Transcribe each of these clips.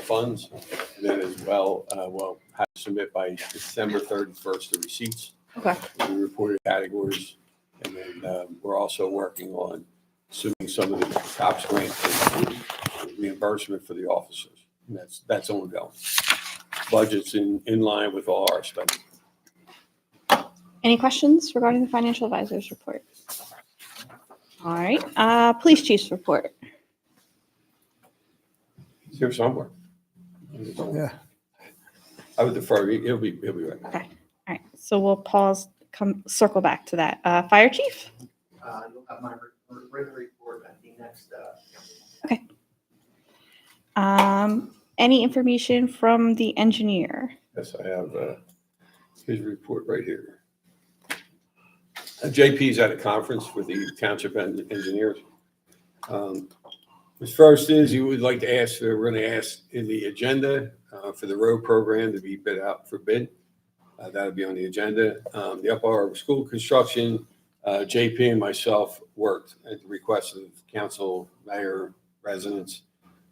funds. And then as well, we'll have to submit by December 31st the receipts. Okay. The reported categories. And then we're also working on assuming some of the COPS grant reimbursement for the officers. And that's ongoing. Budget's in line with all our spending. Any questions regarding the financial advisor's report? All right. Police chief's report. It's here somewhere. Yeah. I would defer. He'll be right back. Okay. All right. So we'll pause, circle back to that. Fire chief? You'll have my written report at the next. Okay. Any information from the engineer? Yes, I have his report right here. JP's at a conference with the township engineers. His first is he would like to ask, we're going to ask in the agenda for the road program to be bid out for bid. That'll be on the agenda. The Upper Harbor School construction, JP and myself worked at the request of council, mayor, residents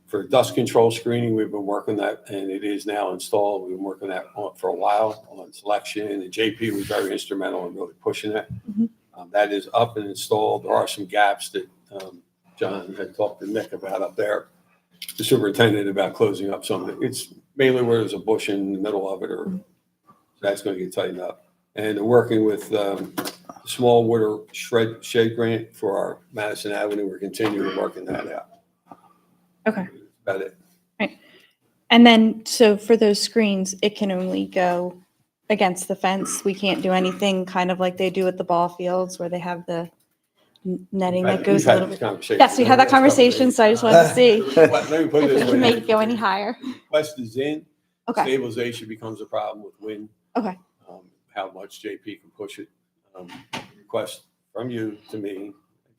for dust control screening. We've been working that, and it is now installed. We've been working that for a while on selection, and JP was very instrumental in really pushing that. Mm-hmm. That is up and installed. There are some gaps that John had talked to Nick about up there, the superintendent, about closing up some of it. It's mainly where there's a bush in the middle of it, or that's going to get tightened up. And working with small water shed grant for our Madison Avenue. We're continuing working that out. Okay. About it. Right. And then, so for those screens, it can only go against the fence. We can't do anything kind of like they do at the ball fields where they have the netting that goes a little bit. Yes, we had that conversation, so I just wanted to see Let me put it if we this can way. make it go any higher. West is in. Okay. Stabilization becomes a problem with wind. Okay. How much JP can push it. Request from you to me,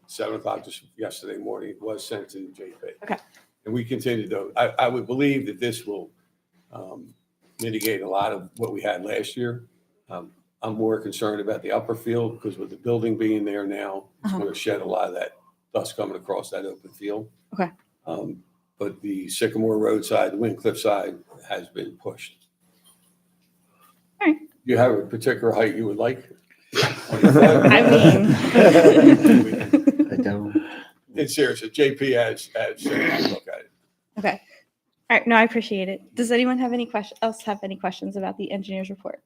7 o'clock just yesterday morning, was sent to JP. Okay. And we continue to, I would believe that this will mitigate a lot of what we had last year. I'm more concerned about the upper field because with the building being there now, it's going to shed a lot of that dust coming across that open field. Okay. But the Sycamore Road side, the Windcliff side has been pushed. All right. Do you have a particular height you would like? I mean, I don't. It's serious. JP has said, look at it. okay. All right. No, I appreciate it. Does anyone have any else have any questions about the engineer's report?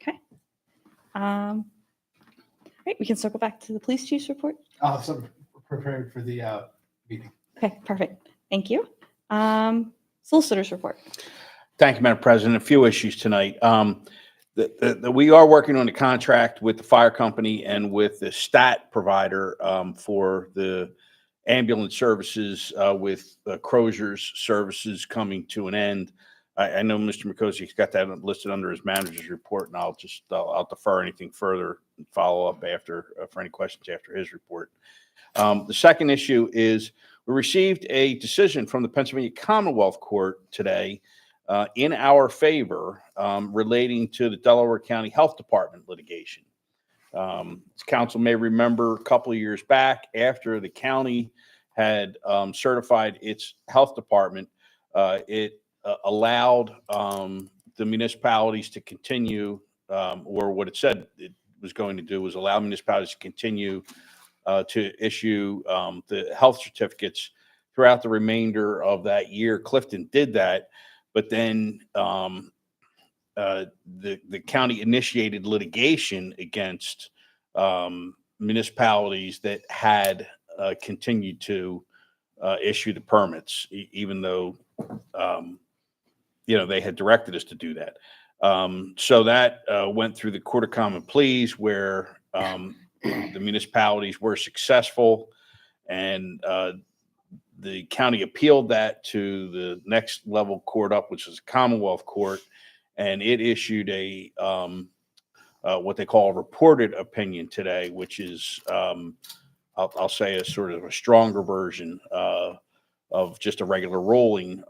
Okay. All right. We can circle back to the police chief's report. So prepared for the meeting. Okay. Perfect. Thank you. Solicitor's report. Thank you, Madam President. A few issues tonight. We are working on a contract with the fire company and with the stat provider for the ambulance services with Crozier's services coming to an end. I know Mr. McCosey's got that listed under his manager's report, and I'll defer anything further and follow up after for any questions after his report. The second issue is we received a decision from the Pennsylvania Commonwealth Court today in our favor relating to the Delaware County Health Department litigation. As council may remember, a couple of years back, after the county had certified its health department, it allowed the municipalities to continue, or what it said it was going to do was allow municipalities to continue to issue the health certificates throughout the remainder of that year. Clifton did that. But then the county initiated litigation against municipalities that had continued to issue the permits, even though they had directed us to do that. So that went through the Court of Common Pleas, where the municipalities were successful, and the county appealed that to the next level court up, which is the Commonwealth Court, and it issued a what they call a reported opinion today, which is I'll say a sort of a stronger version of just a regular ruling,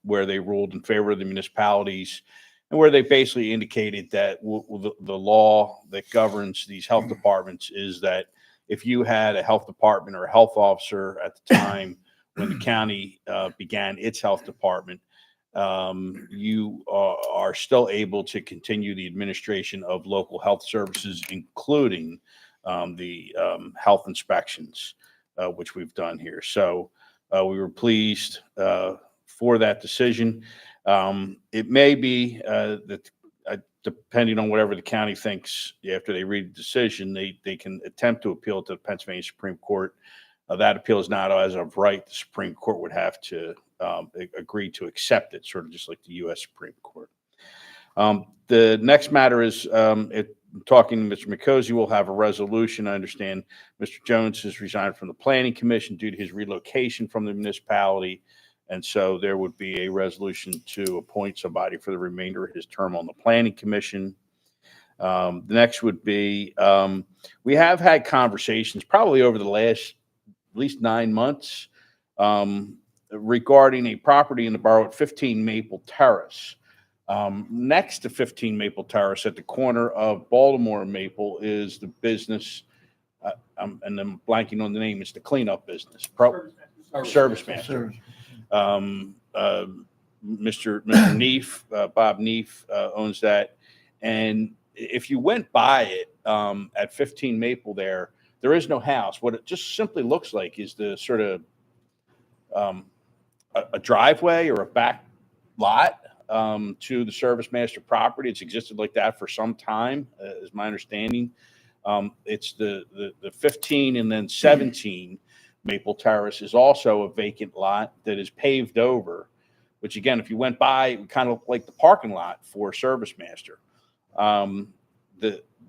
where they ruled in favor of the municipalities, and where they basically indicated that the law that governs these health departments is that if you had a health department or a health officer at the time when the county began its health department, you are still able to continue the administration of local health services, including the health inspections, which we've done here. So we were pleased for that decision. It may be that depending on whatever the county thinks after they read the decision, they can attempt to appeal to the Pennsylvania Supreme Court. That appeal is not as of right. The Supreme Court would have to agree to accept it, sort of just like the U.S. Supreme Court. The next matter is talking to Mr. McCosey. We'll have a resolution. I understand Mr. Jones has resigned from the Planning Commission due to his relocation from the municipality. And so there would be a resolution to appoint somebody for the remainder of his term on the Planning Commission. The next would be, we have had conversations probably over the last at least 9 months regarding a property in the borough at 15 Maple Terrace. Next to 15 Maple Terrace at the corner of Baltimore and Maple is the business, and I'm blanking on the name, it's the cleanup business. Service Master. Mr. Neef, Bob Neef owns that. And if you went by it at 15 Maple there is no house. What it just simply looks like is the sort of a driveway or a back lot to the Service Master property. It's existed like that for some time, is my understanding. It's the 15 and then 17 Maple Terrace is also a vacant lot that is paved over, which again, if you went by, it would kind of look like the parking lot for Service Master.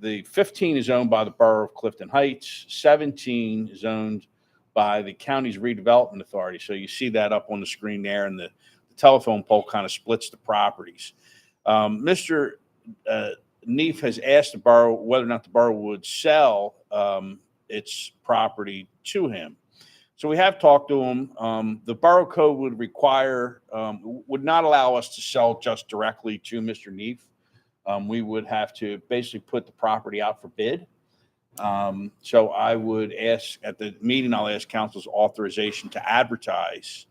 The 15 is owned by the Borough of Clifton Heights. 17 is owned by the county's redevelopment authority. So you see that up on the screen there, and the telephone pole kind of splits the properties. Mr. Neef has asked the borough whether or not the borough would sell its property to him. So we have talked to him. The borough code would require, would not allow us to sell just directly to Mr. Neef. We would have to basically put the property out for bid. So I would ask at the meeting, I'll ask council's authorization to advertise.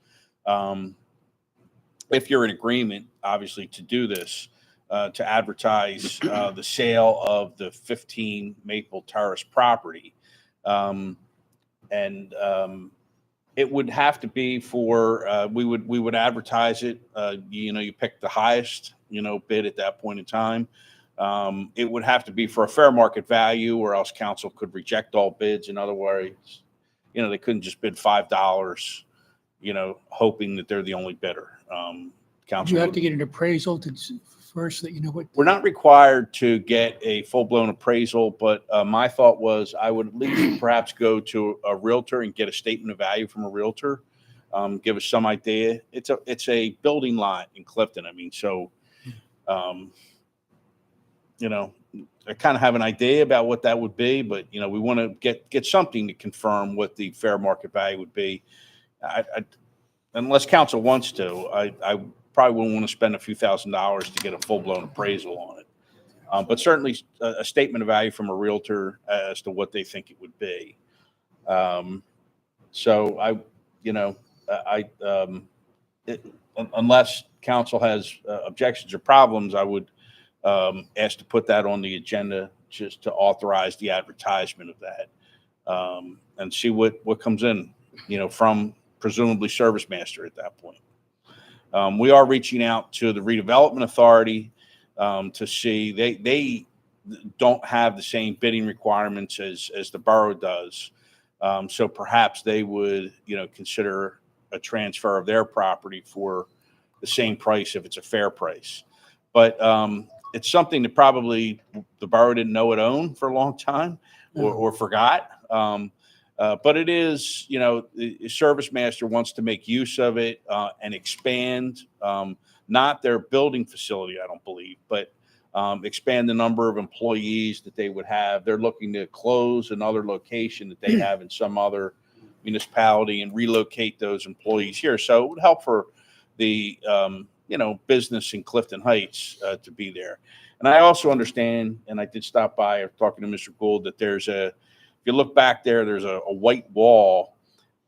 If you're in agreement, obviously, to do this, to advertise the sale of the 15 Maple Terrace property. It would have to be for, we would advertise it, you pick the highest, bid at that point in time. It would have to be for a fair market value, or else council could reject all bids. In other words, they couldn't just bid $5, hoping that they're the only bidder. Council You have to get an appraisal first that you know what. We're not required to get a full-blown appraisal, but my thought was I would at least perhaps go to a realtor and get a statement of value from a realtor. Give us some idea. It's a building lot in Clifton. I mean, so, I kind of have an idea about what that would be, but we want to get something to confirm what the fair market value would be. Unless council wants to, I probably wouldn't want to spend a few $1,000s to get a full-blown appraisal on it. But certainly a statement of value from a realtor as to what they think it would be. Unless council has objections or problems, I would ask to put that on the agenda just to authorize the advertisement of that, and see what comes in, from presumably Service Master at that point. We are reaching out to the redevelopment authority to see they don't have the same bidding requirements as the borough does. So perhaps they would, consider a transfer of their property for the same price if it's a fair price. But it's something that probably the borough didn't know it owned for a long time or forgot. But it is, the Service Master wants to make use of it and expand, not their building facility, I don't believe, but expand the number of employees that they would have. They're looking to close another location that they have in some other municipality and relocate those employees here. So it would help for the, business in Clifton Heights to be there. And I also understand, and I did stop by talking to Mr. Gould, that if you look back there, there's a white wall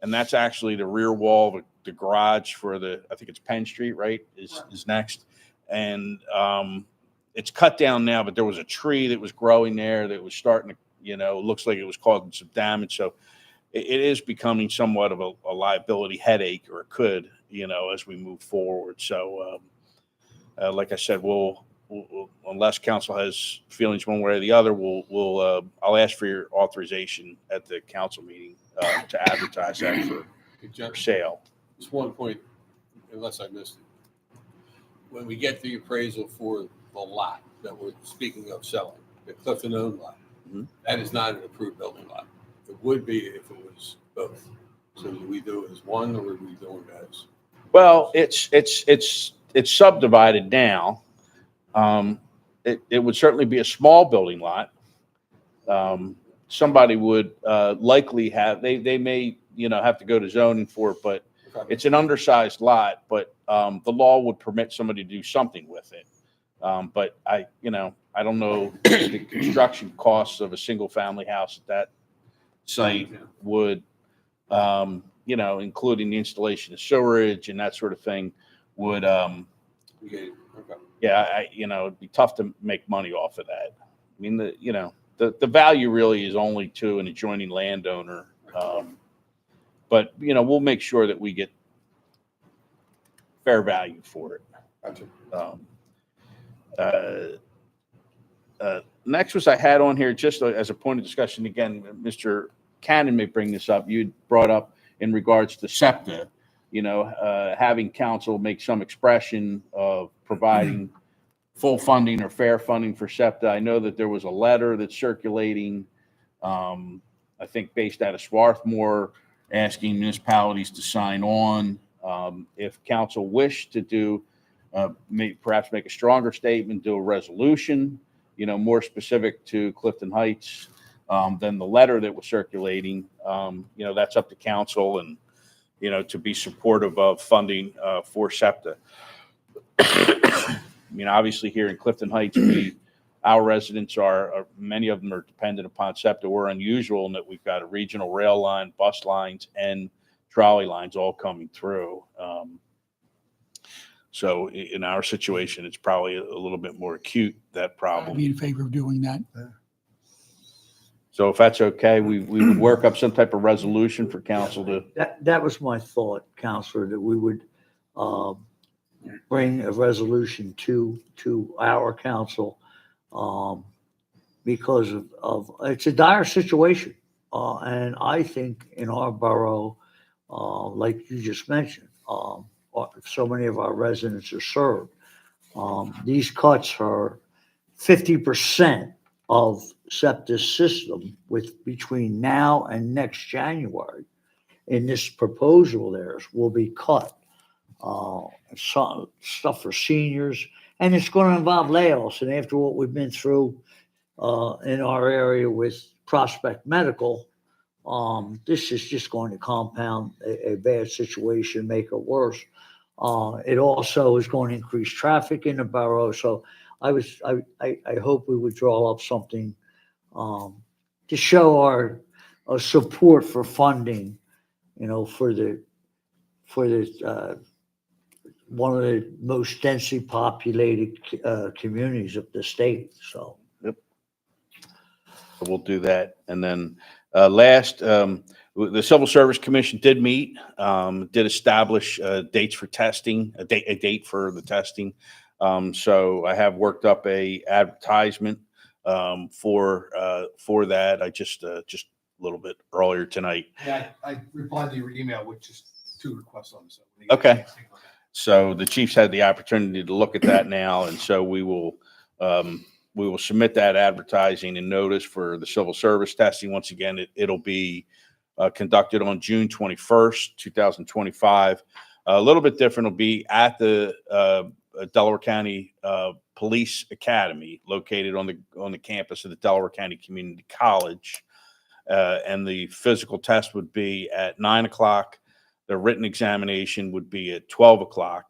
and that's actually the rear wall of the garage for I think it's Penn Street, right? Is next, and it's cut down now, but there was a tree that was growing there that was starting to, looks like it was causing some damage. So it is becoming somewhat of a liability headache, or it could, as we move forward. So, like I said, we'll unless council has feelings one way or the other, I'll ask for your authorization at the council meeting to advertise that for sale. Just one point, unless I missed it. When we get the appraisal for the lot that we're speaking of selling, the Clifton owned lot, Mhm. that is not an approved building lot. It would be if it was both. So do we do it as one, or are we doing it as? Well, it's subdivided now. It would certainly be a small building lot. Somebody would likely they may have to go to zoning for it, but Okay. it's an undersized lot. But the law would permit somebody to do something with it. But I don't know the construction costs of a single family house at that site would, including the installation of sewerage and that sort of thing, would, Okay. it'd be tough to make money off of that. I mean, the value really is only to an adjoining landowner. But, we'll make sure that we get fair value for it. Gotcha. Next was I had on here just as a point of discussion. Again, Mr. Cannon may bring this up. You brought up in regards to SEPTA, having council make some expression of providing full funding or fair funding for SEPTA. I know that there was a letter that's circulating, I think based out of Swarthmore, asking municipalities to sign on. If council wished to do, perhaps make a stronger statement, do a resolution, more specific to Clifton Heights than the letter that was circulating. That's up to council and, to be supportive of funding for SEPTA. I mean, obviously here in Clifton Heights, our residents many of them are dependent upon SEPTA. We're unusual in that we've got a regional rail line, bus lines, and trolley lines all coming through. So in our situation, it's probably a little bit more acute, that I'd problem. be in favor of doing that. So if that's okay, we would work up some type of resolution for council to, That was my thought, Counselor, that we would bring a resolution to our council because of it's a dire situation. And I think in our borough, like you just mentioned, so many of our residents are served. These cuts are 50% of SEPTA's system between now and next January. In this proposal, theirs will be cut. Some stuff for seniors, and it's going to involve layoffs. And after what we've been through in our area with Prospect Medical, this is just going to compound a bad situation, make it worse. It also is going to increase traffic in the borough. So I hope we would draw up something to show our support for funding, for the one of the most densely populated communities of the state. So we'll do that. And then last, the Civil Service Commission did meet, did establish dates for testing, a date for the testing. So I have worked up a advertisement for that. I just a little bit earlier tonight. Yeah, I replied to your email with just 2 requests on this. Okay. So the chiefs had the opportunity to look at that now, and so we will submit that advertising and notice for the civil service testing. Once again, it'll be conducted on June 21st, 2025. A little bit different. It'll be at the Delaware County Police Academy, located on the campus of the Delaware County Community College, and the physical test would be at 9:00. The written examination would be at 12:00.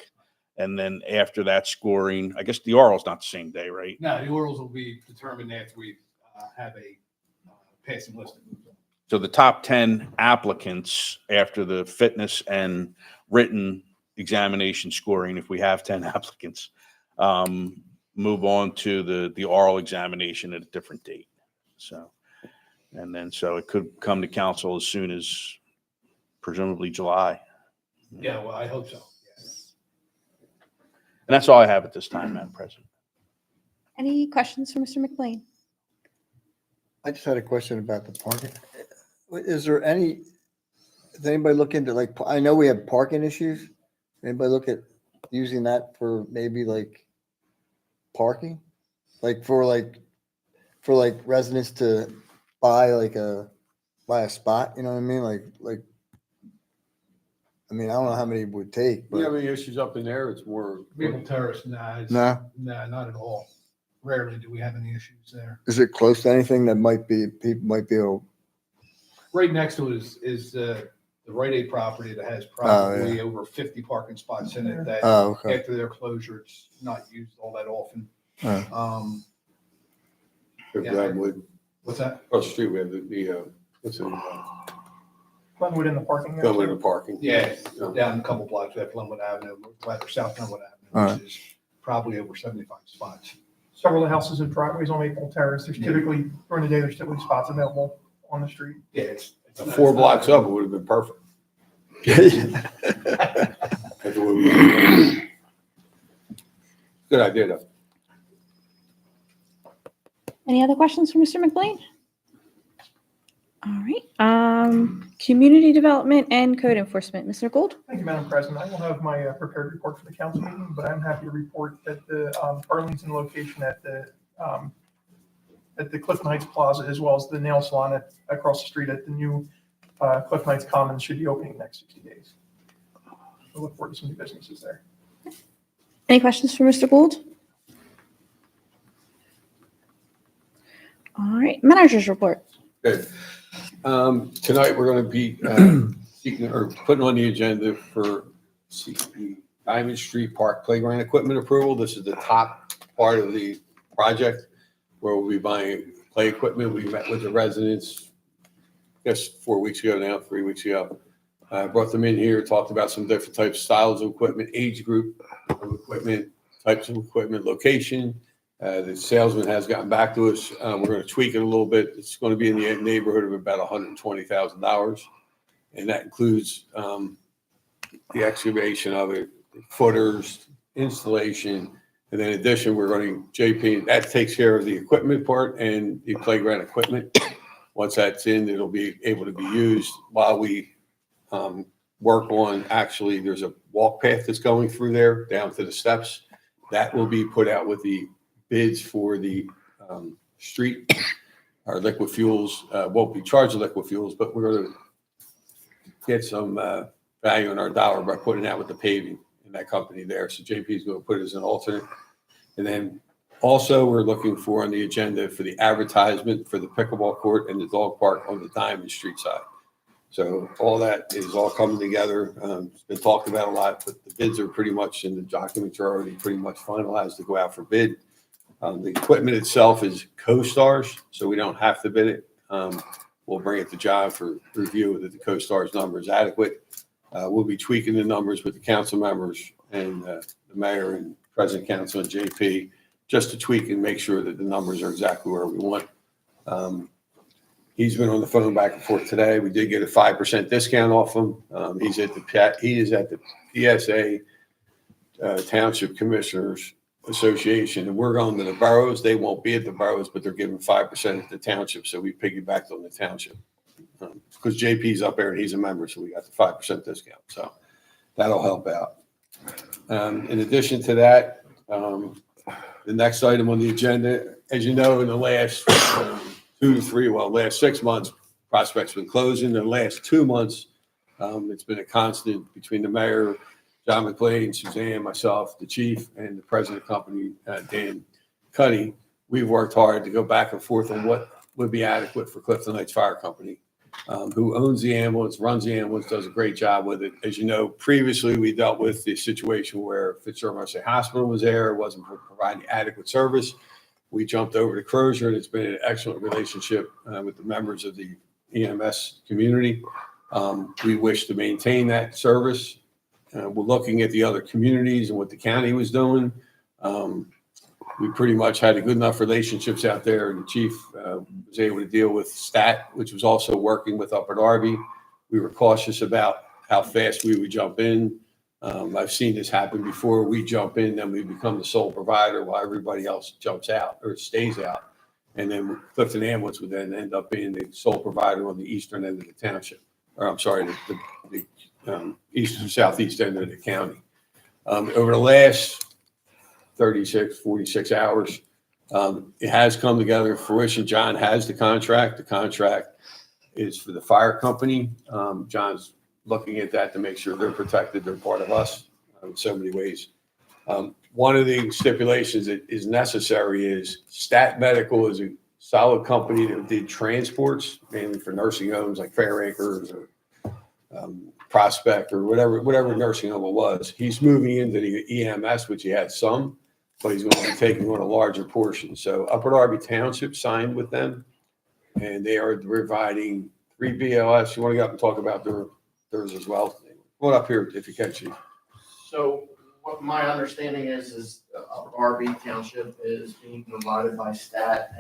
And then after that scoring, I guess the oral's not the same day, right? No, the orals will be determined after we have a passing list. So the top 10 applicants after the fitness and written examination scoring, if we have 10 applicants, move on to the oral examination at a different date. So, and then, so it could come to council as soon as presumably July. Yeah, well, I hope so. And that's all I have at this time, Madam President. Any questions for Mr. McLean? I just had a question about the parking. Is there any, does anybody look into, like, I know we have parking issues. Anybody look at using that for maybe like parking? Like for residents to buy a spot, you know what I mean? I mean, I don't know how many it would take, Do you have but any issues up in there? It's more. Maple Terrace, nah, no. nah, not at all. Rarely do we have any issues there. Is it close to anything that people might be able? Right next to it is the Rite Aid property that has yeah. probably over 50 parking spots in it that Oh, okay. after their closure, it's not used all that often. Oh. Glenwood. What's that? Across the street, we have what's it? Glenwood in the parking. Glenwood and parking. Yeah, Yeah. down a couple blocks, we have Glenwood Avenue, rather South Glenwood All Avenue, right. which is probably over 75 spots. Several of the houses have driveways on Maple Terrace. There's typically, during the day, there's typically spots available on the street. Yeah, it's 4 blocks up, it would have been perfect. That's what we- Good idea, though. Any other questions for Mr. McLean? All right. Community development and code enforcement, Mr. Gould. Thank you, Madam President. I will have my prepared report for the council meeting, but I'm happy to report that the Arlington location at the Clifton Heights Plaza, as well as the nail salon across the street at the new Clifton Heights Commons, should be opening in the next 60 days. I look forward to some new businesses there. Any questions for Mr. Gould? All right, manager's report. Good. Tonight, we're going to be seeking or putting on the agenda for the Diamond Street Park Playground Equipment approval. This is the top part of the project where we'll be buying play equipment. We met with the residents, I guess 4 weeks ago now, 3 weeks ago. Brought them in here, talked about some different types, styles of equipment, age group of equipment, types of equipment, location. The salesman has gotten back to us. We're going to tweak it a little bit. It's going to be in the neighborhood of about $120,000. And that includes the excavation of it, footers, installation. And then in addition, we're going to, JP, that takes care of the equipment part and the playground equipment. Once that's in, it'll be able to be used while we work on, actually, there's a walk path that's going through there down to the steps. That will be put out with the bids for the street. Our liquid fuels won't be charged with liquid fuels, but we're going to get some value in our dollar by putting out with the paving in that company there. So JP is going to put it as an alternate. And then also we're looking for on the agenda for the advertisement for the pickleball court and the dog park on the Diamond Street side. So all that is all coming together. It's been talked about a lot, but the bids are pretty much, and the documents are already pretty much finalized to go out for bid. The equipment itself is CoStar's, so we don't have to bid it. We'll bring it to John for review that the CoStar's number is adequate. We'll be tweaking the numbers with the council members and the mayor and president council and JP just to tweak and make sure that the numbers are exactly where we want. He's been on the phone back and forth today. We did get a 5% discount off him. He is at the PSA Township Commissioners Association, and we're going to the boroughs. They won't be at the boroughs, but they're giving 5% at the township. So we piggybacked on the township because JP's up there and he's a member, so we got the 5% discount. So that'll help out. In addition to that, the next item on the agenda, as you know, in the last last 6 months, Prospect's been closing. The last 2 months, it's been a constant between the mayor, John McLean, Suzanne, myself, the chief, and the president of the company, Dan Cuddy. We've worked hard to go back and forth on what would be adequate for Clifton Heights Fire Company, who owns the ambulance, runs the ambulance, does a great job with it. As you know, previously we dealt with the situation where Fitzgerald Mercy Hospital was there, wasn't providing adequate service. We jumped over to Crozier, and it's been an excellent relationship with the members of the EMS community. We wish to maintain that service. We're looking at the other communities and what the county was doing. We pretty much had a good enough relationships out there, and the chief was able to deal with STAT, which was also working with Upper Darby. We were cautious about how fast we would jump in. I've seen this happen before. We jump in, then we become the sole provider while everybody else jumps out or stays out. And then Clifton Ambulance would then end up being the sole provider on the eastern end of the township, or I'm sorry, the east and southeast end of the county. Over the last 36, 46 hours, it has come together in fruition. John has the contract. The contract is for the fire company. John's looking at that to make sure they're protected. They're part of us in so many ways. One of the stipulations that is necessary is Stat Medical is a solid company that did transports, mainly for nursing homes like Fair Acres or Prospect or whatever nursing home it was. He's moving into the EMS, which he had some, but he's going to be taking on a larger portion. So Upper Darby Township signed with them, and they are providing 3 BLS. You want to go up and talk about theirs as well? Go up here if you can, Chief. So what my understanding is Darby Township is being provided by STAT,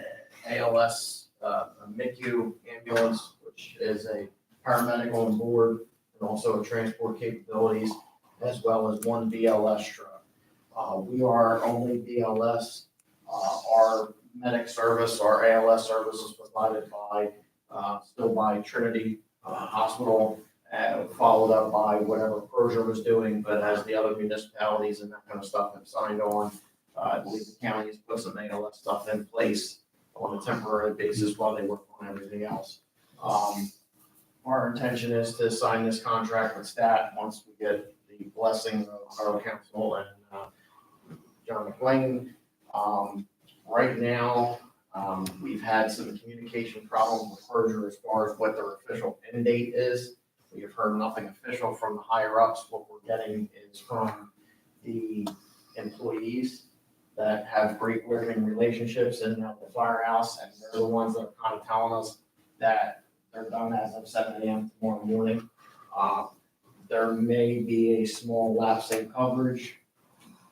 ALS, a MICU ambulance, which is a paramedical on board, and also a transport capabilities, as well as 1 BLS truck. We are only BLS. Our medic service, our ALS service is provided still by Trinity Hospital, followed up by whatever Persia was doing, but as the other municipalities and that kind of stuff have signed on, I believe the county has put some ALS stuff in place on a temporary basis while they work on everything else. Our intention is to sign this contract with STAT once we get the blessing of our council and John McLean. Right now, we've had some communication problems with Persia as far as what their official end date is. We have heard nothing official from the higher ups. What we're getting is from the employees that have great working relationships in the firehouse, and they're the ones that are kind of telling us that they're done as of 7 a.m. tomorrow morning. There may be a small lapse in coverage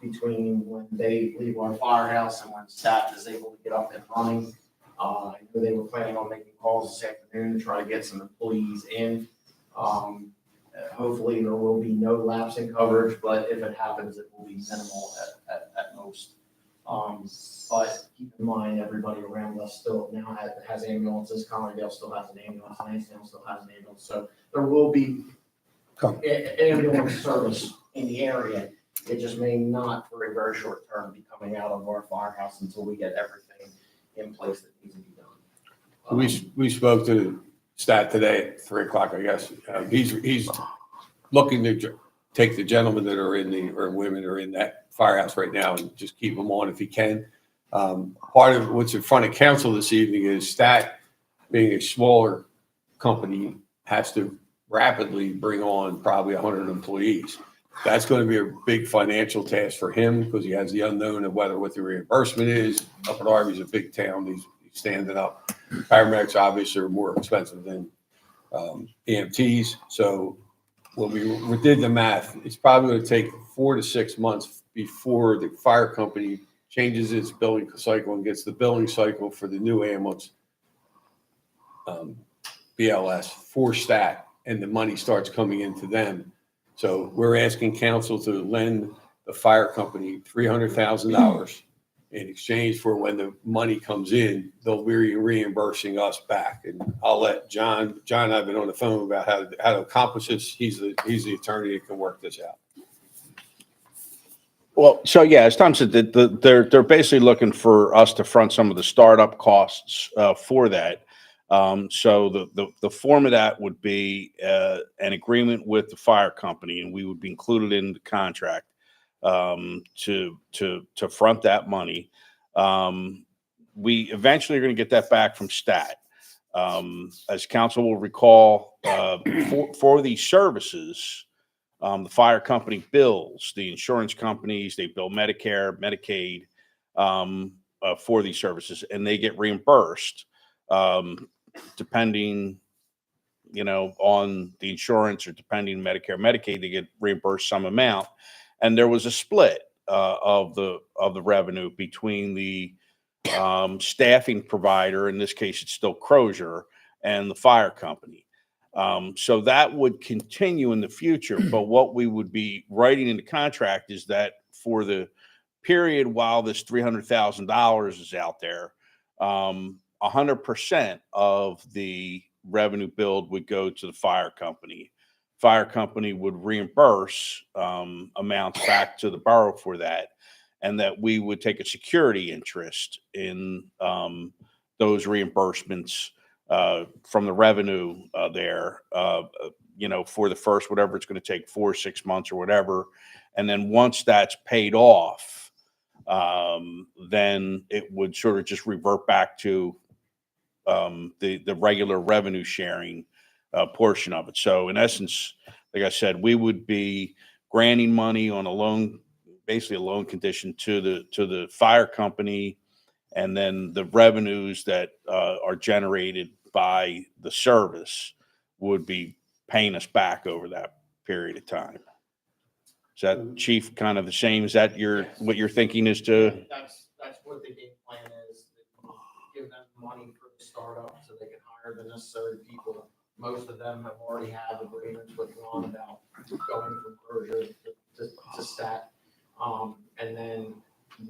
between when they leave our firehouse and when staff is able to get up and running. I know they were planning on making calls this afternoon to try to get some employees in. Hopefully there will be no lapse in coverage, but if it happens, it will be minimal at most. But keep in mind, everybody around us still now has ambulances. Connersdale still has an ambulance. Lansdale still has an ambulance. So there will be ambulance service in the area. It just may not, for a very short term, be coming out of our firehouse until we get everything in place that needs to be done. We spoke to Stat today at 3 o'clock, I guess. He's looking to take the gentlemen that are or women that are in that firehouse right now and just keep them on if he can. Part of what's in front of council this evening is Stat, being a smaller company, has to rapidly bring on probably 100 employees. That's going to be a big financial task for him because he has the unknown of what the reimbursement is. Upper Darby's a big town. He's standing up. Paramedics obviously are more expensive than EMTs. So when we did the math, it's probably going to take 4 to 6 months before the fire company changes its billing cycle and gets the billing cycle for the new ambulance BLS for Stat, and the money starts coming into them. So we're asking council to lend the fire company $300,000 in exchange for when the money comes in, they'll be reimbursing us back. And I'll let John and I've been on the phone about how to accomplish this. He's the attorney that can work this out. Well, so yeah, as Tom said, they're basically looking for us to front some of the startup costs for that. So the form of that would be an agreement with the fire company, and we would be included in the contract to front that money. We eventually are going to get that back from Stat. As council will recall, for these services, the fire company bills the insurance companies, they bill Medicare, Medicaid for these services, and they get reimbursed depending on the insurance or depending on Medicare, Medicaid, they get reimbursed some amount. And there was a split of the revenue between the staffing provider, in this case, it's still Crozier, and the fire company. So that would continue in the future. But what we would be writing in the contract is that for the period while this $300,000 is out there, 100% of the revenue billed would go to the fire company. Fire company would reimburse amounts back to the borough for that, and that we would take a security interest in those reimbursements from the revenue there, for the first, whatever it's going to take, 4 or 6 months or whatever. And then once that's paid off, then it would sort of just revert back to the regular revenue sharing portion of it. So in essence, like I said, we would be granting money on a loan, basically a loan condition to the fire company, and then the revenues that are generated by the service would be paying us back over that period of time. Is that, Chief, kind of the same? Is that what you're thinking is to? That's what the game plan is. Give them money for the startup so they can hire the necessary people. Most of them have already had agreements with Ron about going from Crozier to Stat. And then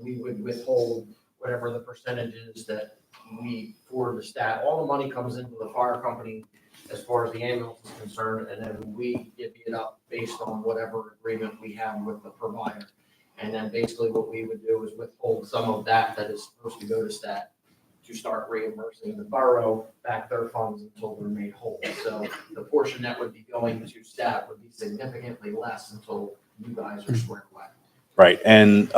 we would withhold whatever the percentages that we for the Stat. All the money comes into the fire company as far as the ambulance is concerned, and then we divvy it up based on whatever agreement we have with the provider. And then basically what we would do is withhold some of that is supposed to go to Stat to start reimbursing the borough back their funds until they're made whole. So the portion that would be going to Stat would be significantly less until you guys are squared away. Right. And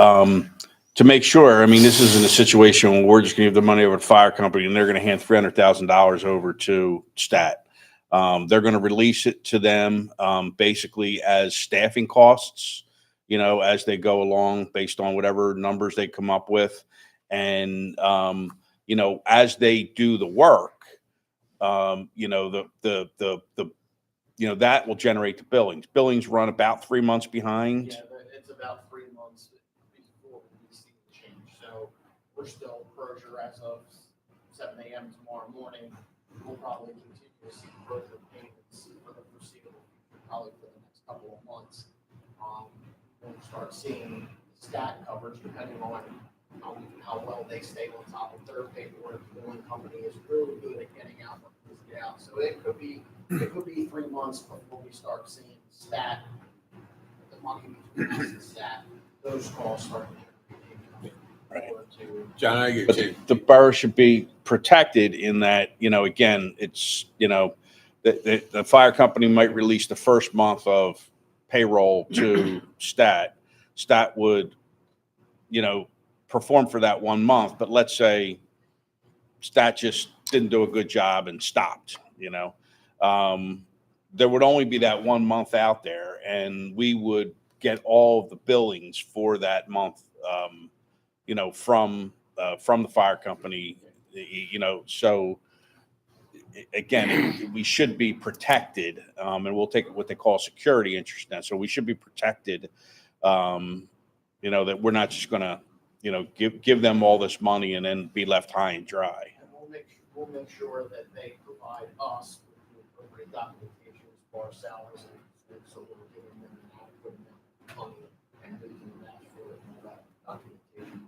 to make sure, I mean, this isn't a situation where we're just going to give the money over to the fire company and they're going to hand $300,000 over to Stat. They're going to release it to them basically as staffing costs, as they go along based on whatever numbers they come up with. And, as they do the work, that will generate the billings. Billings run about 3 months behind. Yeah, it's about 3 months before we see the change. So we're still Crozier as of 7 a.m. tomorrow morning. We'll probably continue to see Crozier payments for the foreseeable future, probably for the next couple of months. We'll start seeing Stat coverage depending on how well they stay on top of their paperwork. The billing company is really good at getting out what needs to get out. So it could be 3 months before we start seeing Stat, the money between us and Stat, those costs start to generate. John, I get But you. the borough should be protected in that, again, it's, the fire company might release the first month of payroll to Stat. Stat would, perform for that 1 month, but let's say Stat just didn't do a good job and stopped, there would only be that 1 month out there, and we would get all of the billings for that month, from the fire company, so again, we should be protected, and we'll take what they call security interest then. So we should be protected, that we're not just going to, give them all this money and then be left high and dry. And we'll make sure that they provide us with the appropriate documentation as far as salaries and so we're giving them an adequate amount of money and we can match for it and that documentation.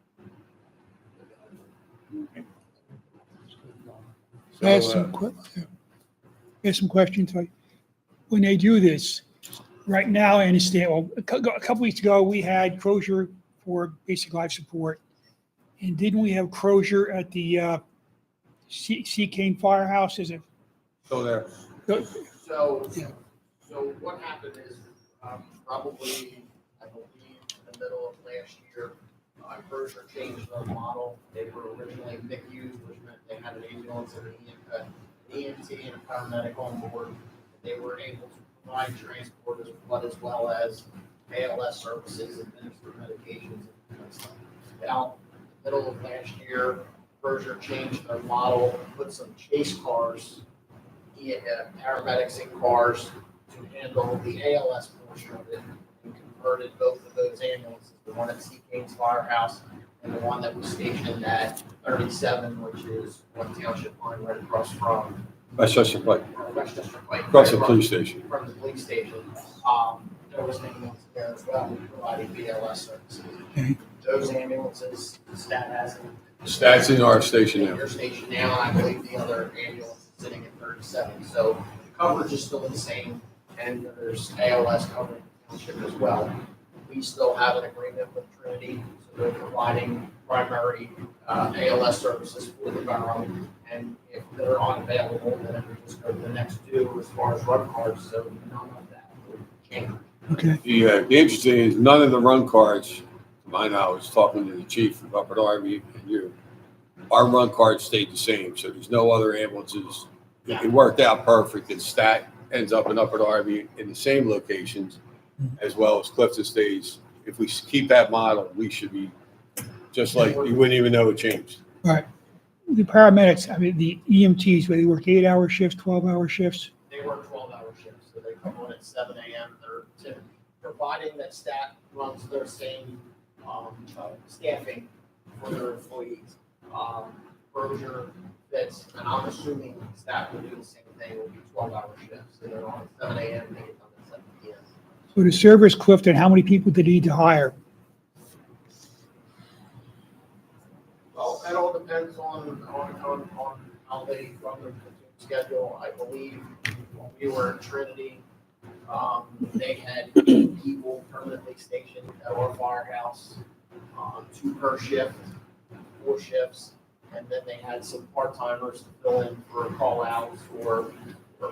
I have some questions. Like, when they do this, right now, I understand, well, a couple weeks ago, we had Crozier for basic life support. And didn't we have Crozier at the Sea Cane Firehouse? Is it? So there. So, Yeah. so what happened is, probably, I believe, in the middle of last year, Crozier changed their model. They were originally MICUs, which meant they had an ambulance and an EMT and a paramedic on board. They were able to provide transport as well as ALS services, administer medications, and stuff. About the middle of last year, Crozier changed their model, put some chase cars paramedics in cars to handle the ALS portion of it. We converted both of those ambulances, the one at Sea Kane's Firehouse and the one that was stationed at 37, which is one township line right across from Westchester Pike, Westchester Pike. across the right police station. From the police station. There was an ambulance there as well, providing BLS services. Okay. Those ambulances, Stat has them. Stats in our station In now. your station now, and I believe the other ambulance is sitting at 37. So the coverage is still the same, and there's ALS covering the township as well. We still have an agreement with Trinity, so they're providing primary ALS services for the borough. And if they're unavailable, then we just go to the next two as far as run cards, so none of that will change. Okay. The interesting is none of the run cards, to my knowledge, talking to the chief of Upper Darby and you, our run cards stayed the same. So there's no other ambulances. It worked out perfect that Stat ends up in Upper Darby in the same locations as well as Clifton stays. If we keep that model, we should be just like, you wouldn't even know it changed. Right. The paramedics, I mean, the EMTs, where they work 8-hour shifts, 12-hour shifts. They work 12-hour shifts, so they come on at 7 a.m. Providing that Stat runs their same staffing for their employees. Berger, Fitz, and I'm assuming Stat will do the same thing, will be 12-hour shifts. So they're on at 7 a.m., they get done at 7 p.m. So to service Clifton, how many people did he need to hire? Well, that all depends on how they run their schedule. I believe when we were in Trinity, they had 8 people permanently stationed at our firehouse, 2 per shift, 4 shifts, and then they had some part-timers to fill in for call-outs or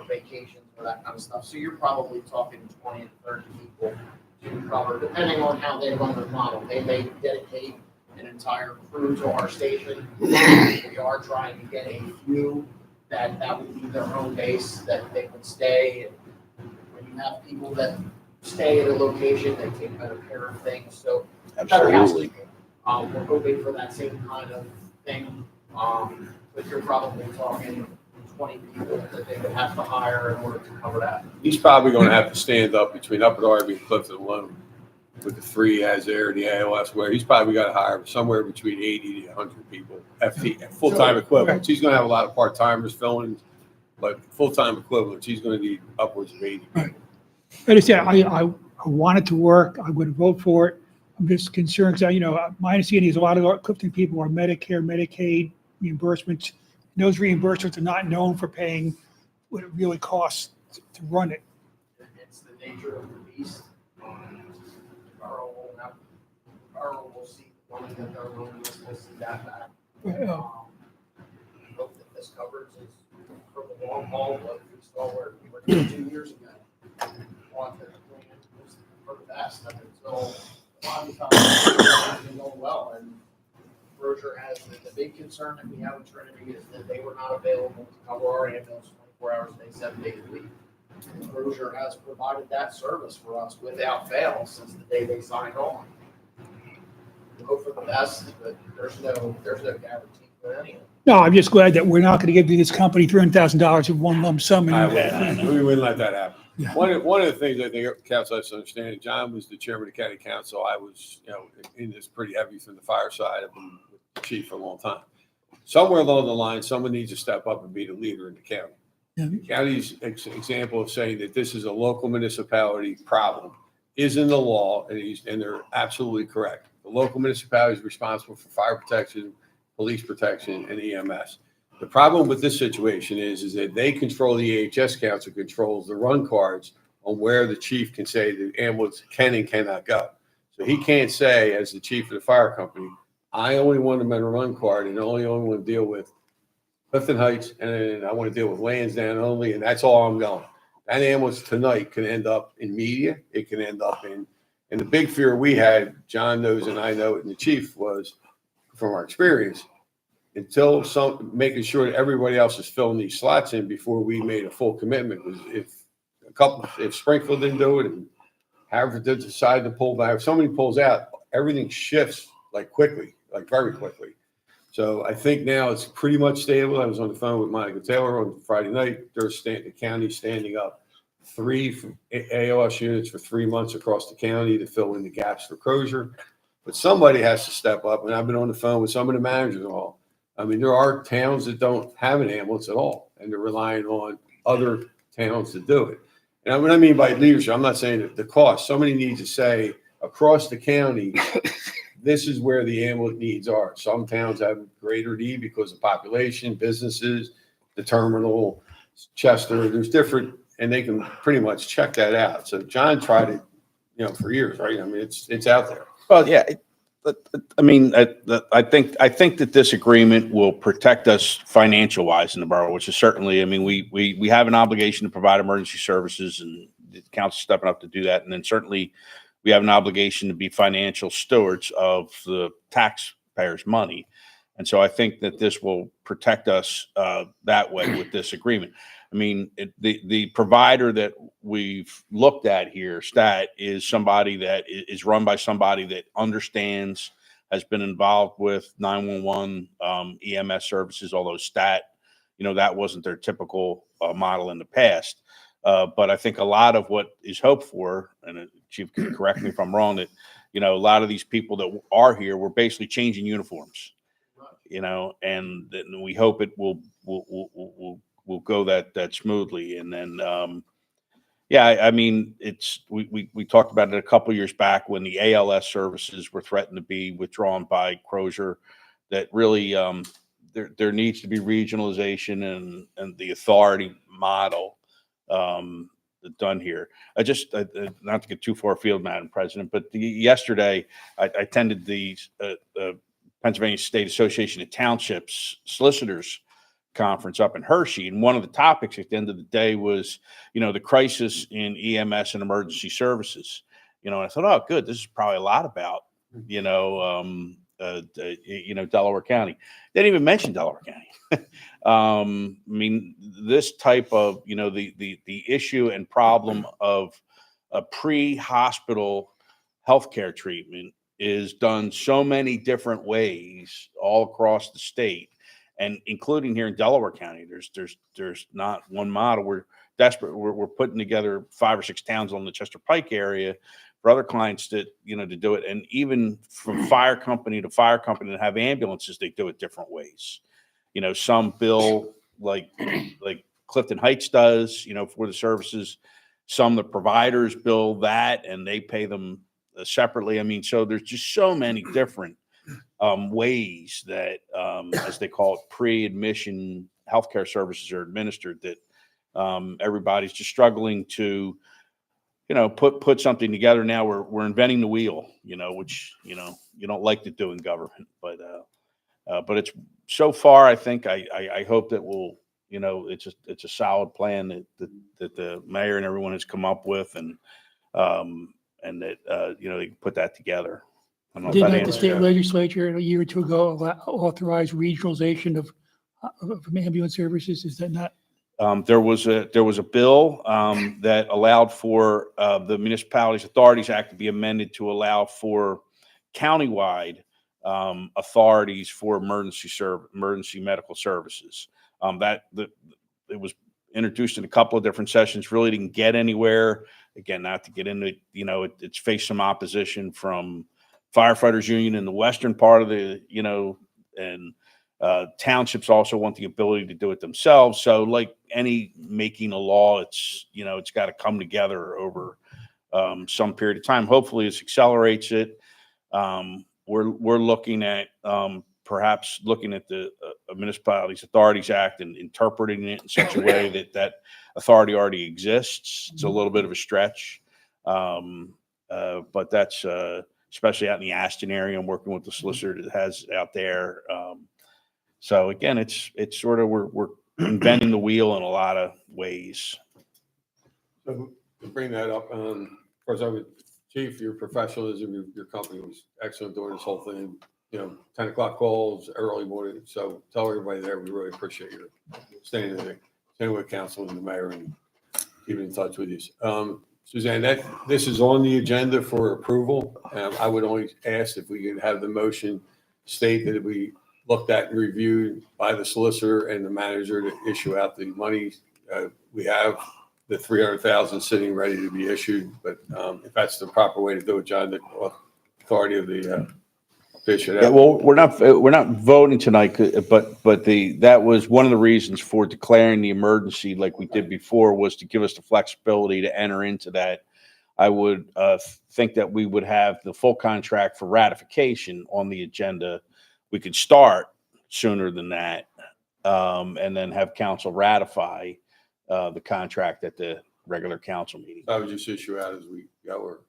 vacations or that kind of stuff. So you're probably talking 20 to 30 people to cover, depending on how they run their model. They may dedicate an entire crew to our station. We are trying to get a few that would be their home base, that they would stay. And when you have people that stay at a location, they take better care of things. So better Absolutely. housekeeping. We're hoping for that same kind of thing. But you're probably talking 20 people that they would have to hire in order to cover that. He's probably going to have to stand up between Upper Darby and Clifton alone with the 3 as there, the ALS, where he's probably got to hire somewhere between 80 to 100 people, full-time equivalents. He's going to have a lot of part-timers filling, but full-time equivalents, he's going to need upwards of 80 people. Like I said, I wanted to work. I would vote for it. I'm just concerned, because, my understanding is a lot of our Clifton people are Medicare, Medicaid reimbursements. And those reimbursements are not known for paying what it really costs to run it. It's the nature of the beast. Borough will see the money that they're willing to see that back. We hope that this coverage is for the long haul, but we saw where we were 2 years ago. Want the plan was for the best up until a lot of times it's been going well. And Roger has the big concern that we have with Trinity is that they were not available to cover our ambulance 24 hours a day, 7 days a week. Roger has provided that service for us without fail since the day they signed on. We hope for the best, but there's no guarantee for any of it. No, I'm just glad that we're not going to give this company $300,000 in one lump sum. We wouldn't let that happen. Yeah. One of the things I think council has to understand, John was the chairman of the county council. I was, in this pretty heavy from the fire side. I've been with the chief for a long time. Somewhere along the line, someone needs to step up and be the leader in the county. Yeah. The county's example of saying that this is a local municipality problem is in the law, and they're absolutely correct. The local municipality is responsible for fire protection, police protection, and EMS. The problem with this situation is that they control the AHS council, controls the run cards on where the chief can say the ambulance can and cannot go. So he can't say, as the chief of the fire company, I only want them on a run card and only want to deal with Clifton Heights, and I want to deal with Lansdowne only, and that's all I'm going. That ambulance tonight can end up in media. It can end up in, and the big fear we had, John knows and I know it, and the chief was, from our experience, until making sure that everybody else is filling these slots in before we made a full commitment. Was if Springfield didn't do it and Haverford did decide to pull back, if somebody pulls out, everything shifts like quickly, like very quickly. So I think now it's pretty much stable. I was on the phone with Monica Taylor on Friday night. The county standing up 3 ALS units for 3 months across the county to fill in the gaps for Crozier. But somebody has to step up, and I've been on the phone with some of the managers and all. I mean, there are towns that don't have an ambulance at all, and they're relying on other towns to do it. And what I mean by leadership, I'm not saying that the cost. Somebody needs to say across the county, this is where the ambulance needs are. Some towns have greater need because of population, businesses, the terminal, Chester, there's different, and they can pretty much check that out. So John tried it, for years, right? I mean, it's out there. Well, yeah, I mean, I think that this agreement will protect us financial wise in the borough, which is certainly, I mean, we have an obligation to provide emergency services, and the council stepping up to do that. And then certainly we have an obligation to be financial stewards of the taxpayers' money. And so I think that this will protect us that way with this agreement. I mean, the provider that we've looked at here, Stat, is somebody that is run by somebody that understands, has been involved with 911 EMS services, although Stat, that wasn't their typical model in the past. But I think a lot of what is hoped for, and Chief can correct me if I'm wrong, that, a lot of these people that are here, we're basically changing uniforms, and we hope it will go that smoothly. And then, I mean, we talked about it a couple of years back when the ALS services were threatened to be withdrawn by Crozier, that really there needs to be regionalization and the authority model done here. Not to get too far afield, Madam President, but yesterday I attended the Pennsylvania State Association of Townships Solicitors Conference up in Hershey, and one of the topics at the end of the day was, the crisis in EMS and emergency services. And I thought, oh, good, this is probably a lot about, Delaware County. They didn't even mention Delaware County. I mean, this type of, the issue and problem of a pre-hospital healthcare treatment is done so many different ways all across the state, and including here in Delaware County. There's not one model. We're desperate. We're putting together 5 or 6 towns on the Chester Pike area for other clients to do it. And even from fire company to fire company that have ambulances, they do it different ways. Some bill like Clifton Heights does, for the services. Some the providers bill that and they pay them separately. I mean, so there's just so many different ways that, as they call it, pre-admission healthcare services are administered, that everybody's just struggling to, put something together. Now we're inventing the wheel, which, you don't like to do in government, but it's so far, I think, I hope that we'll, it's a solid plan that the mayor and everyone has come up with, and that, they can put that together. I don't know if Did that not the answers state it. legislature a year or two ago authorize regionalization of ambulance services? Is that not? There was a bill that allowed for the Municipalities Authorities Act to be amended to allow for countywide authorities for emergency medical services. It was introduced in a couple of different sessions, really didn't get anywhere. Again, not to get into it, it's faced some opposition from firefighters union in the western part of the, and townships also want the ability to do it themselves. So like any making a law, it's got to come together over some period of time. Hopefully this accelerates it. We're looking at perhaps looking at the Municipalities Authorities Act and interpreting it in such a way that authority already exists. It's a little bit of a stretch, but that's especially out in the Ashton area. I'm working with the solicitor that has out there. So again, it's sort of, we're inventing the wheel in a lot of ways. So to bring that up, of course, Chief, your professionalism, your company was excellent during this whole thing. 10 o'clock calls, early morning. So tell everybody there, we really appreciate your staying with council and the mayor and keeping in touch with you. Suzanne, this is on the agenda for approval. I would only ask if we could have the motion state that we looked at and reviewed by the solicitor and the manager to issue out the money. We have the 300,000 sitting ready to be issued, but if that's the proper way to do it, John, the authority of the fish it Yeah, out. well, we're not voting tonight, but that was one of the reasons for declaring the emergency like we did before, was to give us the flexibility to enter into that. I would think that we would have the full contract for ratification on the agenda. We could start sooner than that, and then have council ratify the contract at the regular council meeting. I would just issue out as we go. Or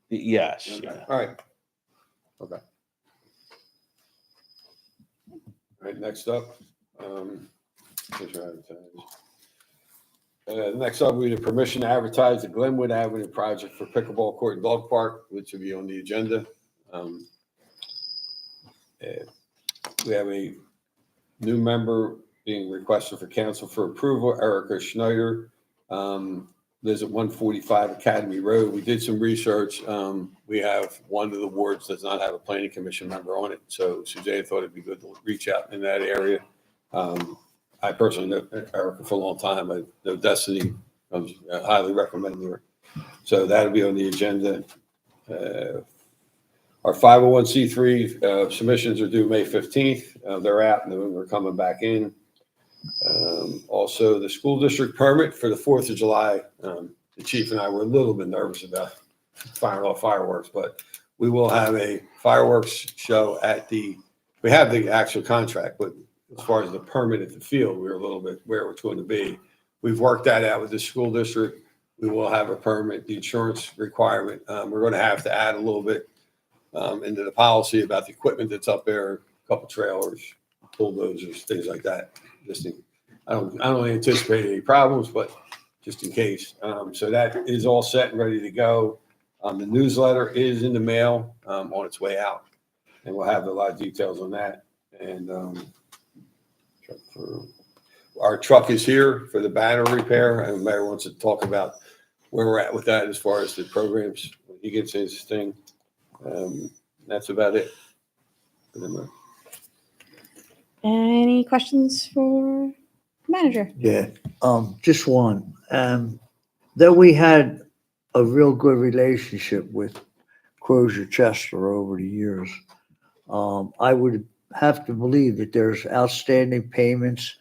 Yes. okay. Yeah. All right. Okay. All right. Next up. Next up, we need permission to advertise the Glenwood Avenue project for pickleball court and dog park, which will be on the agenda. We have a new member being requested for council for approval, Erica Schneider, lives at 145 Academy Road. We did some research. We have one of the wards does not have a planning commission member on it. So Suzanne thought it'd be good to reach out in that area. I personally know Erica for a long time. I know Destiny. I highly recommend her. So that'll be on the agenda. Our 501c3 submissions are due May 15th. They're out and we're coming back in. Also, the school district permit for the 4th of July. The chief and I were a little bit nervous about firing off fireworks, but we will have a fireworks show we have the actual contract, but as far as the permit at the field, we were a little bit where it's going to be. We've worked that out with the school district. We will have a permit, the insurance requirement. We're going to have to add a little bit into the policy about the equipment that's up there, a couple trailers, bulldozers, things like that. I don't anticipate any problems, but just in case. So that is all set and ready to go. The newsletter is in the mail on its way out, and we'll have a lot of details on that. And our truck is here for the battery repair, and the mayor wants to talk about where we're at with that as far as the programs when he gets his thing. That's about it. Any questions for manager? Yeah, just one. That we had a real good relationship with Crozier Chester over the years. I would have to believe that there's outstanding payments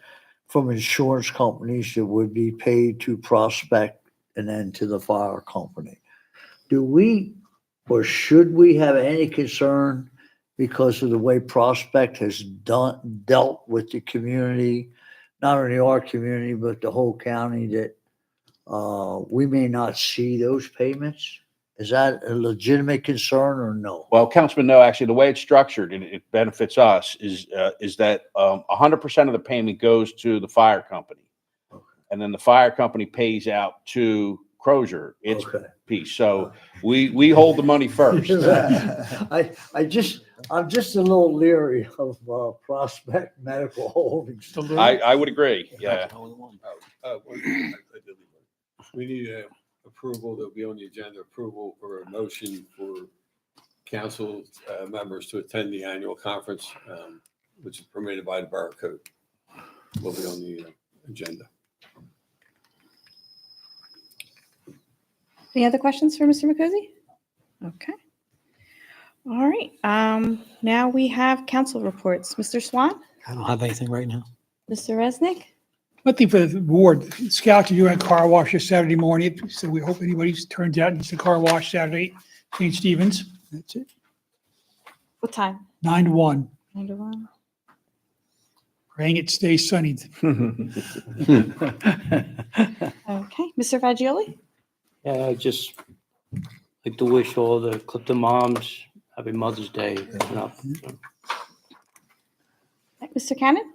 from insurance companies that would be paid to Prospect and then to the fire company. Do we, or should we have any concern because of the way Prospect has dealt with the community, not only our community, but the whole county, that we may not see those payments? Is that a legitimate concern or no? Well, Councilman, no, actually, the way it's structured, and it benefits us, is that 100% of the payment goes to the fire company. And then the fire company pays out to Crozier its piece. So we hold the money first. I'm just a little leery of Prospect Medical Holdings. I would agree, yeah. We need approval. There'll be on the agenda approval or a motion for council members to attend the annual conference, which is permitted by the Borough Code. Will be on the agenda. Any other questions for Mr. McCosy? Okay. All right. Now we have council reports. Mr. Swan, I don't have anything right now. Mr. Resnick. One thing for the board, Scouts are doing a car wash this Saturday morning, so we hope anybody turns out and needs a car wash Saturday, St. Stephen's. That's it. What time? 9 to 1. 9 to 1. Praying it stays sunny. Okay. Mr. Fagioli? Yeah, I just like to wish all the Clifton moms happy Mother's Day. Mr. Cannon?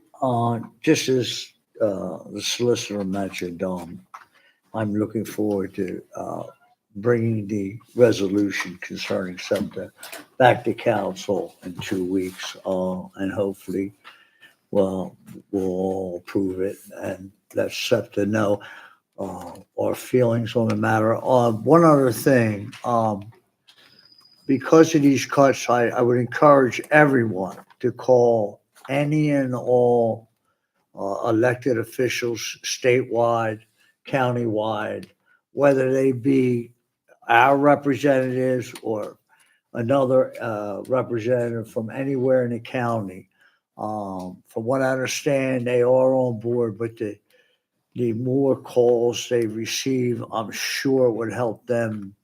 Just as the solicitor mentioned, I'm looking forward to bringing the resolution concerning SEPTA back to council in 2 weeks, and hopefully, we'll all approve it and let SEPTA know our feelings on the matter. One other thing, because of these cuts, I would encourage everyone to call any and all elected officials statewide, countywide, whether they be our representatives or another representative from anywhere in the county. From what I understand, they are on board, but the more calls they receive, I'm sure it would help them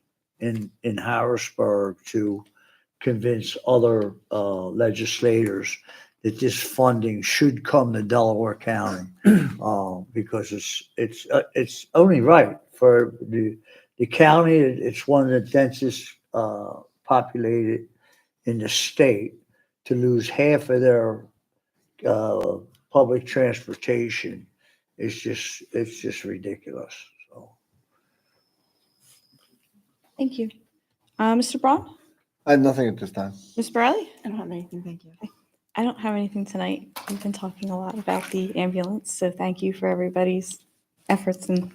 in Harrisburg to convince other legislators that this funding should come to Delaware County, because it's only right for the county. It's one of the densest populated in the state. To lose half of their public transportation is just ridiculous. So Thank you. Mr. Braun? I have nothing at this time. Ms. Borelli? I don't have anything, thank you. I don't have anything tonight. We've been talking a lot about the ambulance, so thank you for everybody's efforts in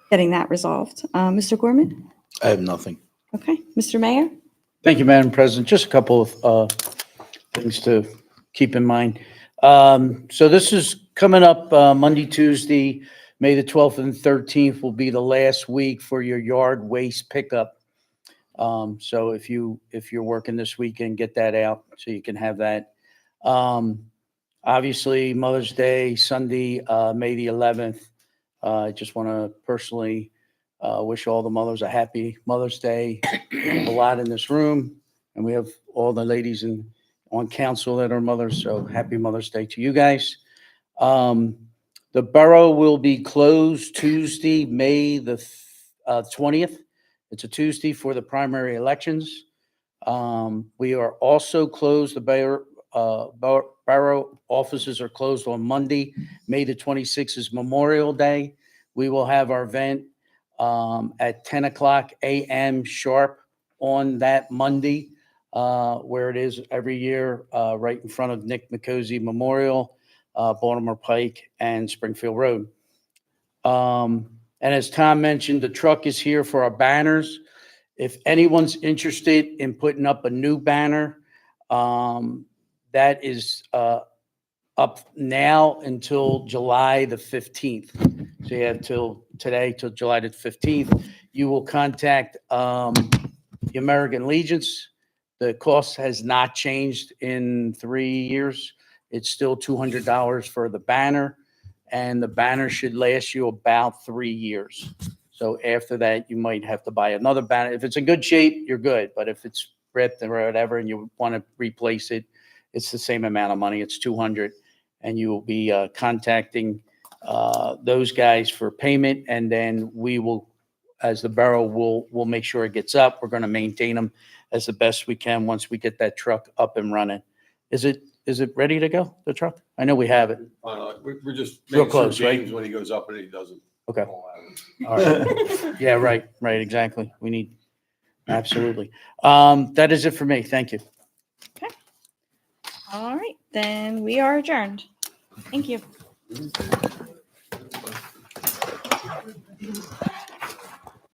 getting that resolved. Mr. Gorman? I have nothing. Okay. Mr. Mayor? Thank you, Madam President. Just a couple of things to keep in mind. So this is coming up Monday, Tuesday, May the 12th and 13th will be the last week for your yard waste pickup. So if you're working this weekend, get that out so you can have that. Obviously, Mother's Day, Sunday, May the 11th. I just want to personally wish all the mothers a happy Mother's Day. We have a lot in this room, and we have all the ladies on council that are mothers, so happy Mother's Day to you guys. The borough will be closed Tuesday, May the 20th. It's a Tuesday for the primary elections. We are also closed. The borough offices are closed on Monday. May the 26th is Memorial Day. We will have our event at 10 o'clock a.m. sharp on that Monday, where it is every year, right in front of Nick McCosey Memorial, Baltimore Pike, and Springfield Road. And as Tom mentioned, the truck is here for our banners. If anyone's interested in putting up a new banner, that is up now until July the 15th. So you have till today, till July the 15th. You will contact the American Legions. The cost has not changed in 3 years. It's still $200 for the banner, and the banner should last you about 3 years. So after that, you might have to buy another banner. If it's in good shape, you're good. But if it's ripped or whatever, and you want to replace it, it's the same amount of money. It's $200, and you will be contacting those guys for payment, and then we will, as the borough, will make sure it gets up. We're going to maintain them as the best we can once we get that truck up and running. Is it ready to go, the truck? I know we have it. We're just Real making sure close, right? James, when he goes up and he doesn't. Okay. fall out. All right. Yeah, right, exactly. We need, absolutely. That is it for me. Thank you. All right, then we are adjourned. Thank you.